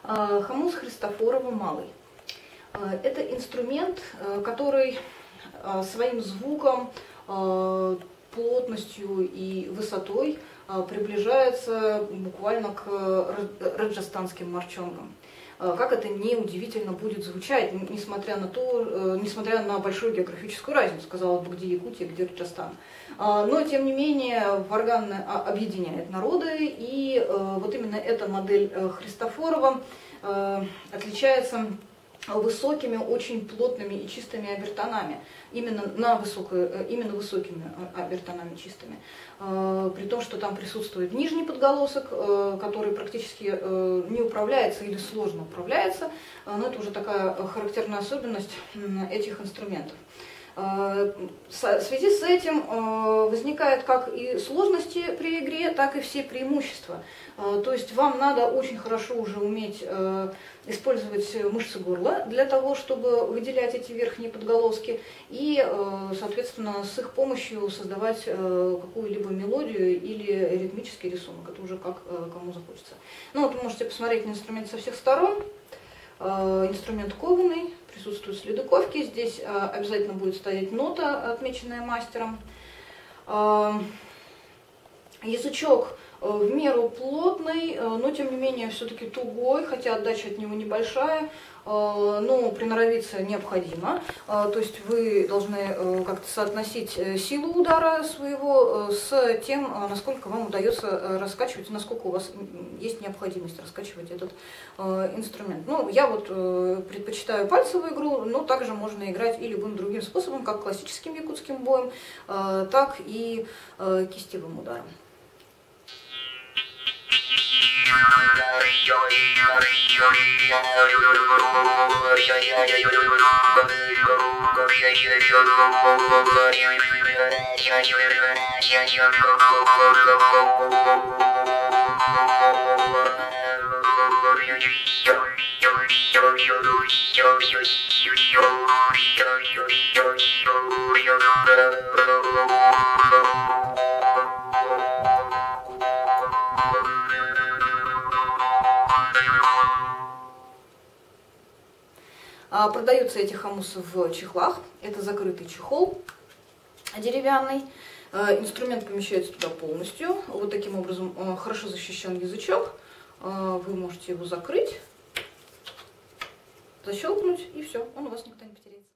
Хомус Христофорова малый. Это инструмент, который своим звуком, плотностью и высотой приближается буквально к раджастанским марчонгам. Как это не удивительно будет звучать, несмотря на большую географическую разницу, казалось бы, где Якутия, где Раджастан. Но, тем не менее, варган объединяет народы, и вот именно эта модель Христофорова отличается высокими, очень плотными и чистыми обертонами, именно высокими обертонами чистыми, при том, что там присутствует нижний подголосок, который практически не управляется или сложно управляется, но это уже такая характерная особенность этих инструментов. В связи с этим возникают как и сложности при игре, так и все преимущества. То есть вам надо очень хорошо уже уметь использовать мышцы горла для того, чтобы выделять эти верхние подголоски и, соответственно, с их помощью создавать какую-либо мелодию или ритмический рисунок. Это уже как кому захочется. Ну вот вы можете посмотреть на инструмент со всех сторон. Инструмент кованый, присутствуют следы ковки, здесь обязательно будет стоять нота, отмеченная мастером. Язычок в меру плотный, но тем не менее все-таки тугой, хотя отдача от него небольшая, но приноровиться необходимо. То есть вы должны как-то соотносить силу удара своего с тем, насколько вам удается раскачивать, насколько у вас есть необходимость раскачивать этот инструмент. Ну, я вот предпочитаю пальцевую игру, но также можно играть и любым другим способом, как классическим якутским боем, так и кистевым ударом. Продаются эти хомусы в чехлах. Это закрытый чехол деревянный. Инструмент помещается туда полностью. Вот таким образом хорошо защищен язычок. Вы можете его закрыть, защелкнуть, и все, он у вас никуда не потеряется.